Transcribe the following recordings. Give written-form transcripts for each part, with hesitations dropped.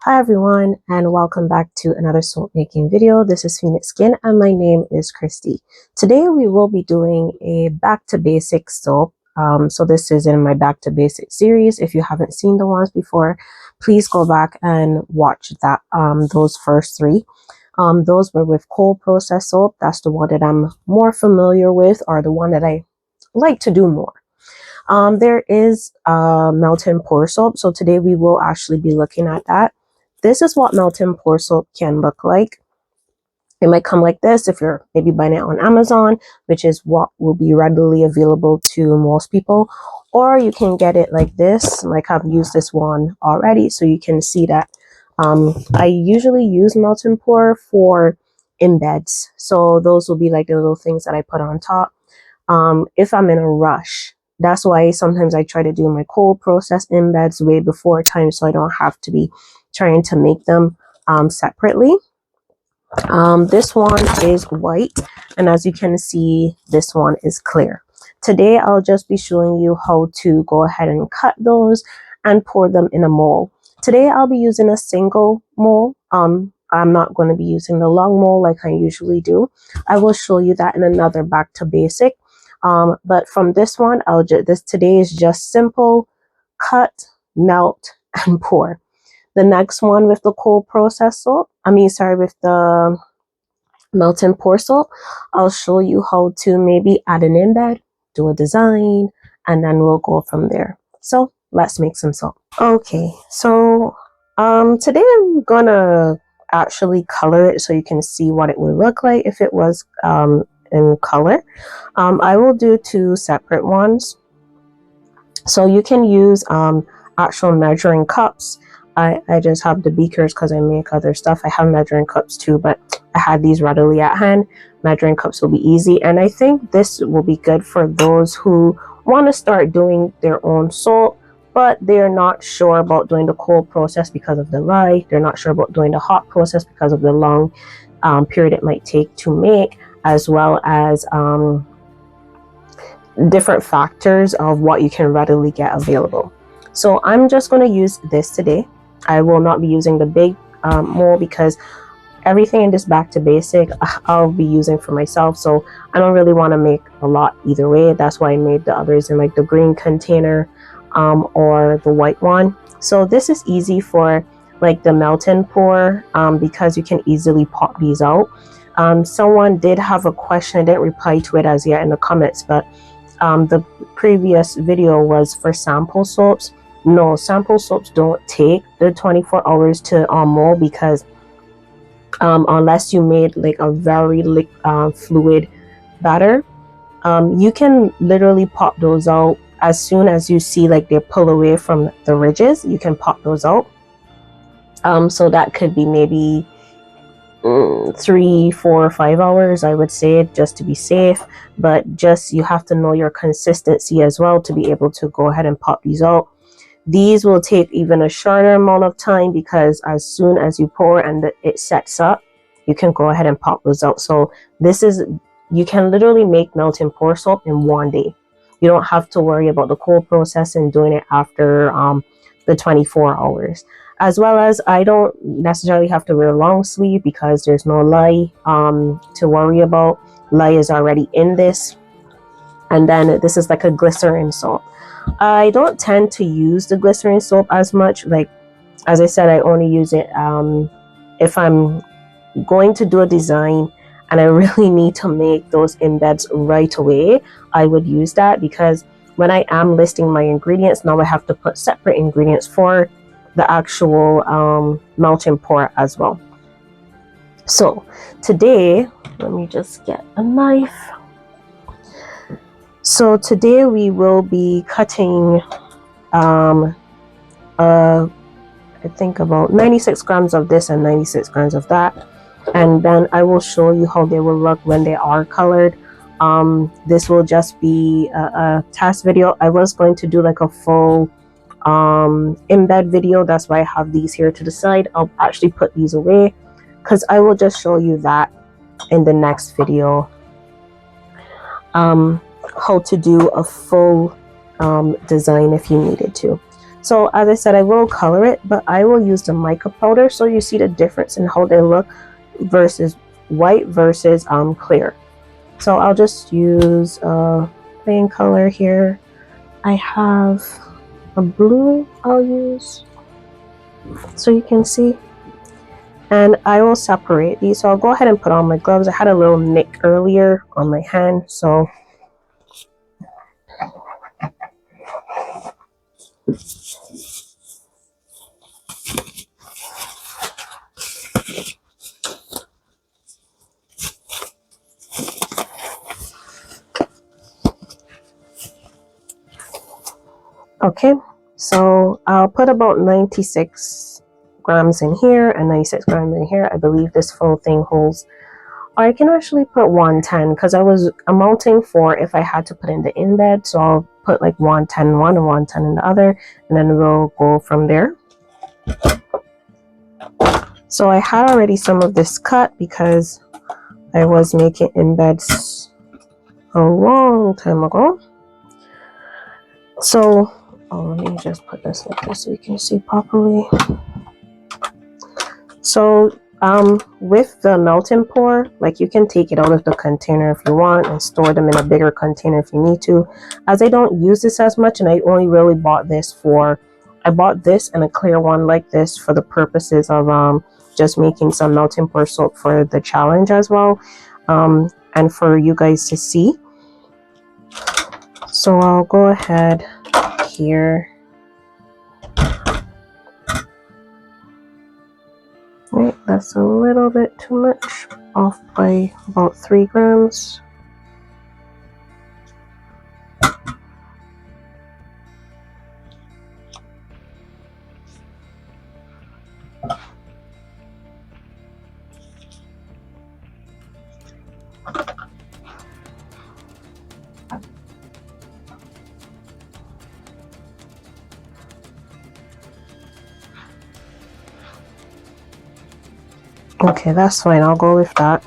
Hi everyone, and welcome back to another soap making video. This is Phoenix Skin and my name is Christy. Today we will be doing a back to basics soap. So this is in my back to basics series. If you haven't seen the ones before, please go back and watch that those first three. Those were with cold process soap. That's the one that I'm more familiar with, or the one that I like to do more. There is melt-in pour soap. So today we will actually be looking at that. This is what melt-in pour soap can look like. It might come like this if you're maybe buying it on Amazon, which is what will be readily available to most people. Or you can get it like this, like I've used this one already, so you can see that. I usually use melt-in pour for embeds. So those will be like the little things that I put on top. If I'm in a rush, that's why sometimes I try to do my cold process embeds way before time, so I don't have to be trying to make them separately. This one is white, and as you can see, this one is clear. Today I'll just be showing you how to go ahead and cut those and pour them in a mold. Today I'll be using a single mold. I'm not going to be using the long mold like I usually do. I will show you that in another back to basic. But from this one, today is just simple cut, melt, and pour. The next one with the cold process soap, with the melt-in pour soap, I'll show you how to maybe add an embed, do a design, and then we'll go from there. So let's make some soap. Okay, so today I'm gonna actually color it so you can see what it would look like if it was in color. I will do two separate ones. So you can use actual measuring cups. I just have the beakers because I make other stuff. I have measuring cups too, but I had these readily at hand. Measuring cups will be easy. And I think this will be good for those who want to start doing their own soap, but they're not sure about doing the cold process because of the lye. They're not sure about doing the hot process because of the long period it might take to make, as well as different factors of what you can readily get available. So I'm just going to use this today. I will not be using the big mold because everything in this back to basic I'll be using for myself, so I don't really want to make a lot either way. That's why I made the others in like the green container or the white one. So this is easy for like the melt-in pour because you can easily pop these out. Someone did have a question. I didn't reply to it as yet in the comments, but the previous video was for sample soaps. No, sample soaps don't take the 24 hours to mold because unless you made like a very fluid batter, you can literally pop those out as soon as you see like they pull away from the ridges. You can pop those out. So that could be maybe 3, 4, 5 hours, I would say, just to be safe. But just you have to know your consistency as well to be able to go ahead and pop these out. These will take even a shorter amount of time because as soon as you pour and it sets up, you can go ahead and pop those out. So you can literally make melt-in pour soap in one day. You don't have to worry about the cold process and doing it after the 24 hours. As well as I don't necessarily have to wear long sleeve because there's no lye to worry about. Lye is already in this. And then this is like a glycerin soap. I don't tend to use the glycerin soap as much. Like, as I said, I only use it if I'm going to do a design and I really need to make those embeds right away. I would use that because when I am listing my ingredients, now I have to put separate ingredients for the actual melt-in pour as well. So today, let me just get a knife. So today we will be cutting I think about 96 grams of this and 96 grams of that, and then I will show you how they will look when they are colored. This will just be a test video. I was going to do like a full embed video. That's why I have these here to the side. I'll actually put these away because I will just show you that in the next video, how to do a full design if you needed to. So as I said, I will color it, but I will use the mica powder so you see the difference in how they look versus white versus clear. So I'll just use a plain color here. I have a blue I'll use so you can see, and I will separate these. So I'll go ahead and put on my gloves. I had a little nick earlier on my hand, so okay. So I'll put about 96 grams in here and 96 grams in here. I believe this full thing holds, or I can actually put 110 because I was amounting for if I had to put in the embed. So I'll put like 110 in one and 110 in the other, and then we'll go from there. So I had already some of this cut because I was making embeds a long time ago. So let me just put this like this so you can see properly. So with the melt and pour, like you can take it out of the container if you want and store them in a bigger container if you need to. As I don't use this as much, and I only really bought this for, I bought this and a clear one like this for the purposes of just making some melt and pour soap for the challenge as well, and for you guys to see. So I'll go ahead here. Right, that's a little bit too much, off by about 3 grams. Okay, that's fine. I'll go with that.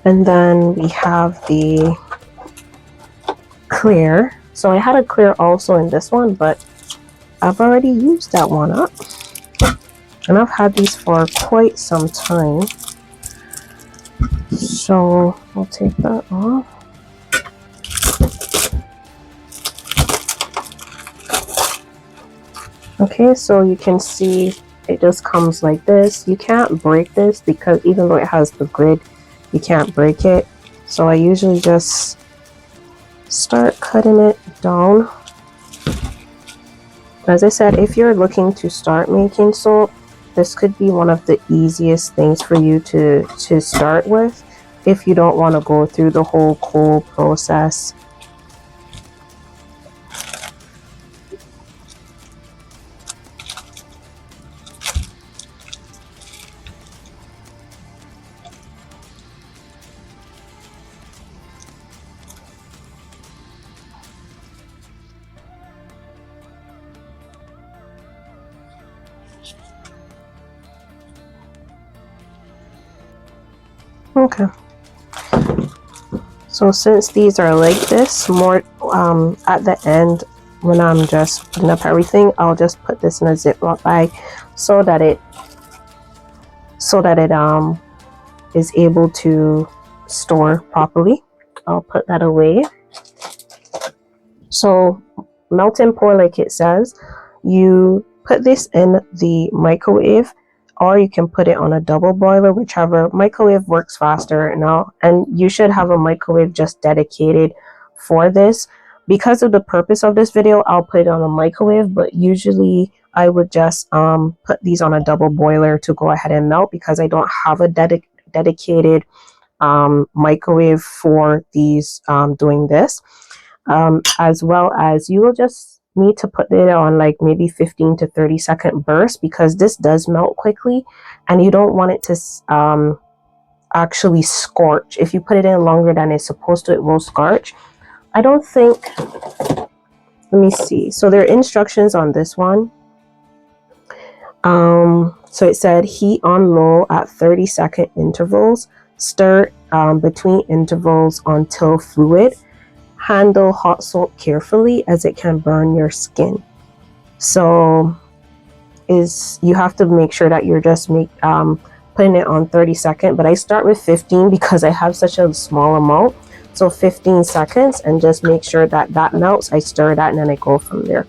And then we have the clear. So I had a clear also in this one, but I've already used that one up. And I've had these for quite some time. So I'll take that off. Okay, so you can see it just comes like this. You can't break this because even though it has the grid, you can't break it. So I usually just start cutting it down. As I said, if you're looking to start making soap, this could be one of the easiest things for you to start with if you don't want to go through the whole cold process. Okay, so since these are like this, more at the end when I'm just putting up everything, I'll just put this in a Ziploc bag so that it is able to store properly. I'll put that away. So melt and pour, like it says, you put this in the microwave, or you can put it on a double boiler, whichever. Microwave works faster now, and you should have a microwave just dedicated for this. Because of the purpose of this video, I'll put it on a microwave, but usually I would just put these on a double boiler to go ahead and melt, because I don't have a dedicated microwave for these doing this. As well as you will just need to put it on like maybe 15 to 30-second bursts, because this does melt quickly and you don't want it to actually scorch. If you put it in longer than it's supposed to, it will scorch. I don't think, let me see. So there are instructions on this one. So it said heat on low at 30-second intervals, stir between intervals until fluid. Handle hot soap carefully as it can burn your skin. So is you have to make sure that you're just putting it on 30-second, but I start with 15 because I have such a small amount. So 15 seconds, and just make sure that that melts. I stir that and then I go from there.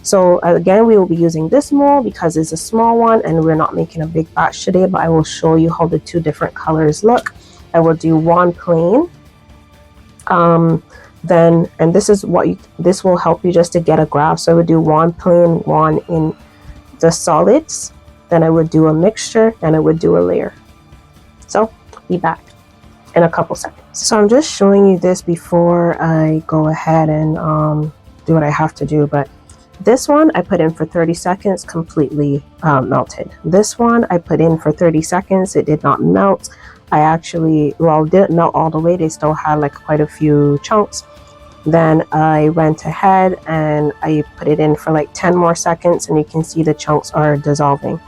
So again, we will be using this mold because it's a small one and we're not making a big batch today, but I will show you how the two different colors look. I will do one plain, then, and this is what this will help you just to get a graph. So I would do one plain, one in the solids, then I would do a mixture, and I would do a layer. So be back in a couple seconds. So I'm just showing you this before I go ahead and do what I have to do, but this one I put in for 30 seconds, completely melted. This one I put in for 30 seconds, it did not melt. I actually, well, didn't melt all the way, they still had like quite a few chunks. Then I went ahead and I put it in for like 10 more seconds, and you can see the chunks are dissolving.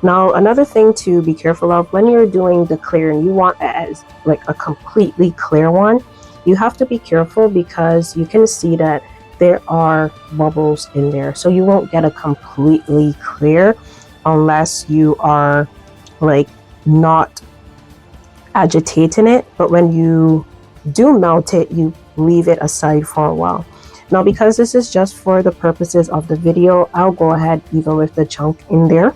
Now, another thing to be careful of when you're doing the clear and you want it as like a completely clear one, you have to be careful because you can see that there are bubbles in there. So you won't get a completely clear unless you are like not agitating it. But when you do melt it, you leave it aside for a while. Now, because this is just for the purposes of the video, I'll go ahead even with the chunk in there.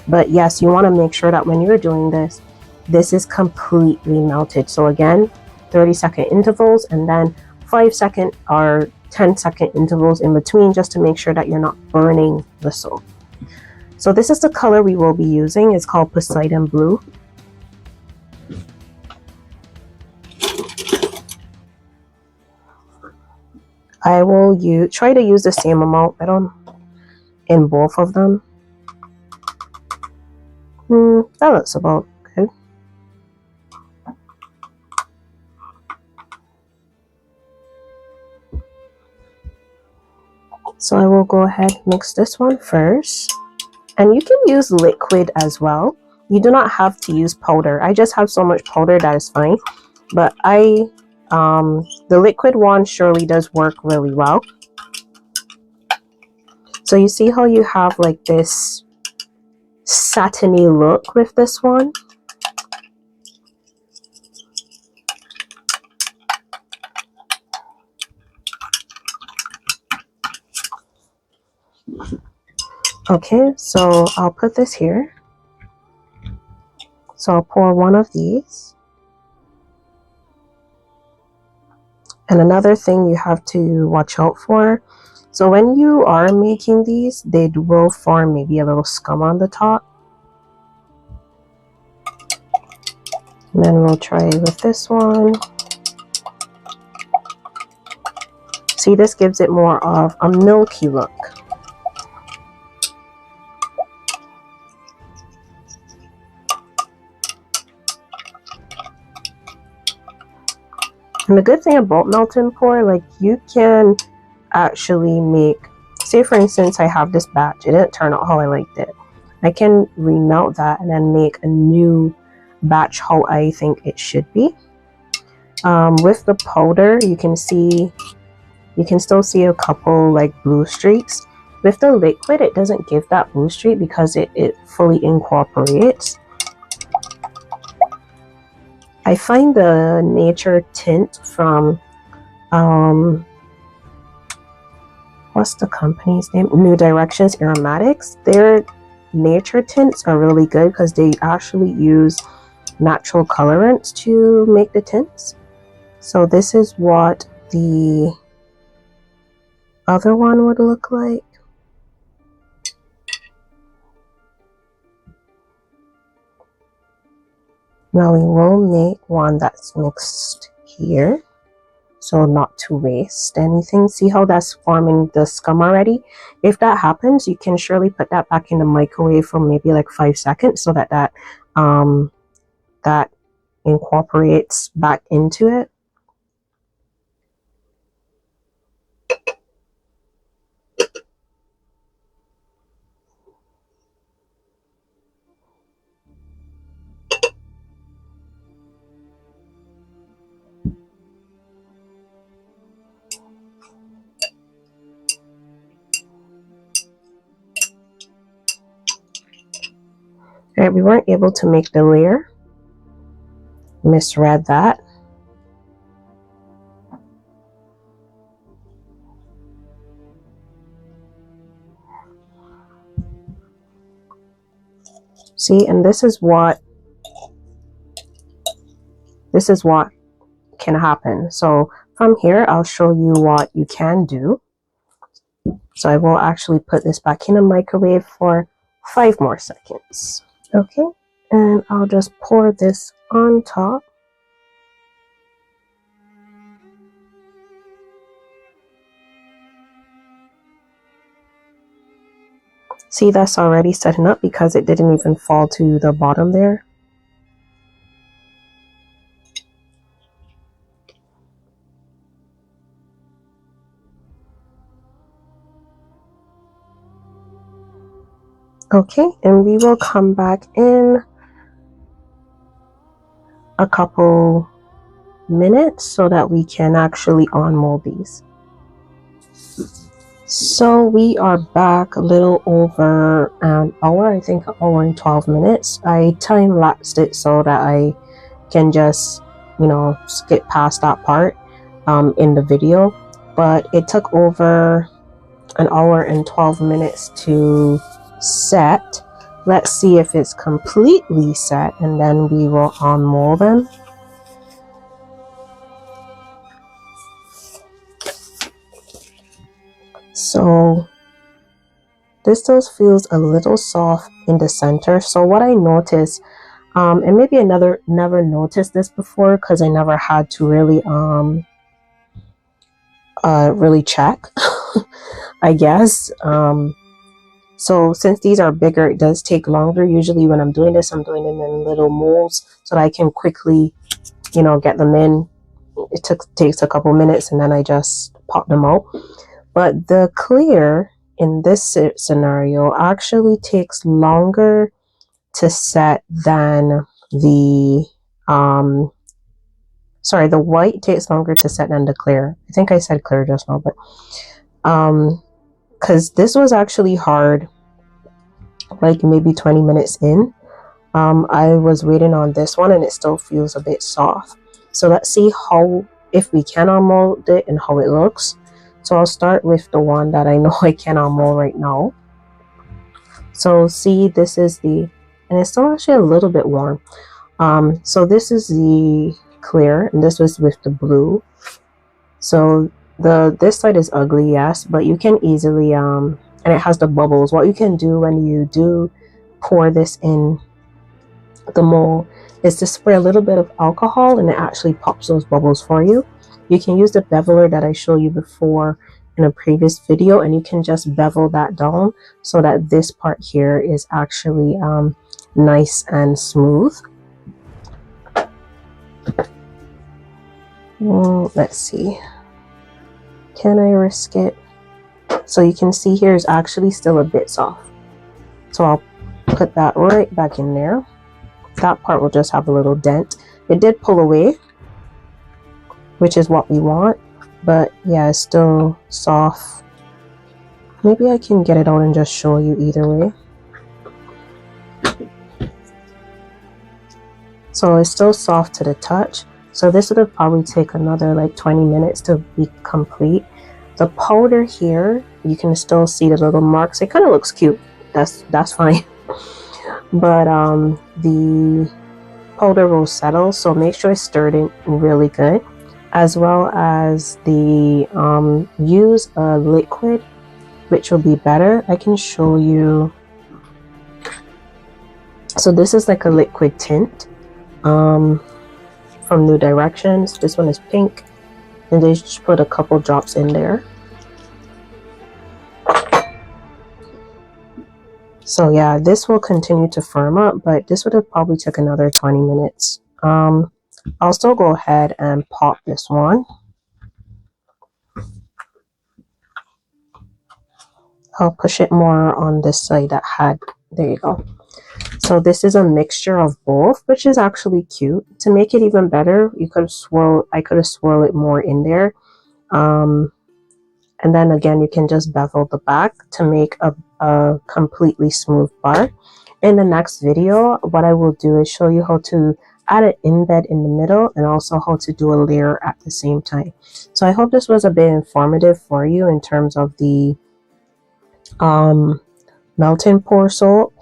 But yes, you want to make sure that when you're doing this, this is completely melted. So again, 30-second intervals, and then 5-second or 10-second intervals in between, just to make sure that you're not burning the soap. So this is the color we will be using. It's called Poseidon Blue. I will try to use the same amount in both of them. That looks about good. So I will go ahead and mix this one first. And you can use liquid as well. You do not have to use powder. I just have so much powder that is fine. But the liquid one surely does work really well. So you see how you have like this satiny look with this one? Okay, so I'll put this here. So I'll pour one of these. And another thing you have to watch out for, so when you are making these, they will form maybe a little scum on the top. And then we'll try with this one. See, this gives it more of a milky look. And the good thing about melt and pour, like you can actually make, say for instance, I have this batch, it didn't turn out how I liked it. I can remelt that and then make a new batch how I think it should be. With the powder, you can still see a couple like blue streaks. With the liquid, it doesn't give that blue streak because it fully incorporates. I find the nature tint from what's the company's name? New Directions Aromatics. Their nature tints are really good because they actually use natural colorants to make the tints. So this is what the other one would look like. Now we will make one that's mixed here, so not to waste anything. See how that's forming the scum already? If that happens, you can surely put that back in the microwave for maybe like 5 seconds so that that incorporates back into it. All right, we weren't able to make the layer. Misread that. See, and this is what can happen. So from here, I'll show you what you can do. So I will actually put this back in the microwave for 5 more seconds. Okay, and I'll just pour this on top. See, that's already setting up because it didn't even fall to the bottom there. Okay, and we will come back in a couple minutes so that we can actually on-mold these. So we are back a little over an hour, I think an hour and 12 minutes. I time-lapsed it so that I can just, you know, skip past that part in the video. But it took over an hour and 12 minutes to set. Let's see if it's completely set, and then we will on-mold them. So this still feels a little soft in the center. So what I noticed, and maybe I never noticed this before because I never had to really really check, I guess. So since these are bigger, it does take longer. Usually when I'm doing this, I'm doing them in little molds so that I can quickly, you know, get them in. It takes a couple minutes and then I just pop them out. But the clear in this scenario actually takes longer to set than the sorry, the white takes longer to set than the clear. I think I said clear just now, but because this was actually hard, like maybe 20 minutes in. I was waiting on this one and it still feels a bit soft. So let's see if we can on-mold it and how it looks. So I'll start with the one that I know I can on-mold right now. So see, this is and it's still actually a little bit warm. So this is the clear and this was with the blue. So this side is ugly, yes, but you can easily and it has the bubbles. What you can do when you do pour this in the mold is to spray a little bit of alcohol and it actually pops those bubbles for you. You can use the beveler that I showed you before in a previous video, and you can just bevel that down so that this part here is actually nice and smooth. Let's see, can I risk it? So you can see here is actually still a bit soft, so I'll put that right back in there. That part will just have a little dent. It did pull away, which is what we want, but yeah, it's still soft. Maybe I can get it out and just show you either way. So it's still soft to the touch. So this would probably take another like 20 minutes to be complete. The powder here, you can still see the little marks. It kind of looks cute. That's fine. But the powder will settle, so make sure it's stirred in really good, as well as the use a liquid, which will be better. I can show you. So this is like a liquid tint from New Directions. This one is pink, and they just put a couple drops in there. So yeah, this will continue to firm up, but this would have probably took another 20 minutes. I'll still go ahead and pop this one. I'll push it more on this side that had, there you go. So this is a mixture of both, which is actually cute. To make it even better, I could have swirled it more in there. And then again, you can just bevel the back to make a completely smooth bar. In the next video, what I will do is show you how to add an embed in the middle and also how to do a layer at the same time. So I hope this was a bit informative for you in terms of the melt and pour salt.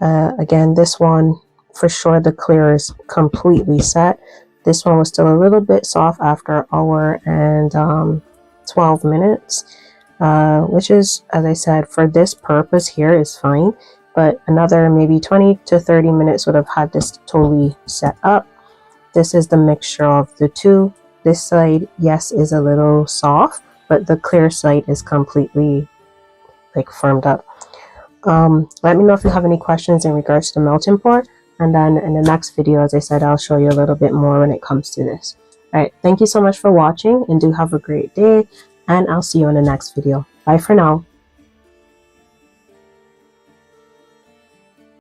Again, this one for sure the clear is completely set. This one was still a little bit soft after an hour and 12 minutes, which is, as I said, for this purpose here is fine, but another maybe 20 to 30 minutes would have had this totally set up. This is the mixture of the two. This side, yes, is a little soft, but the clear side is completely like firmed up. Let me know if you have any questions in regards to the melt and pour, and then in the next video, as I said, I'll show you a little bit more when it comes to this. All right, thank you so much for watching, and do have a great day, and I'll see you in the next video. Bye for now.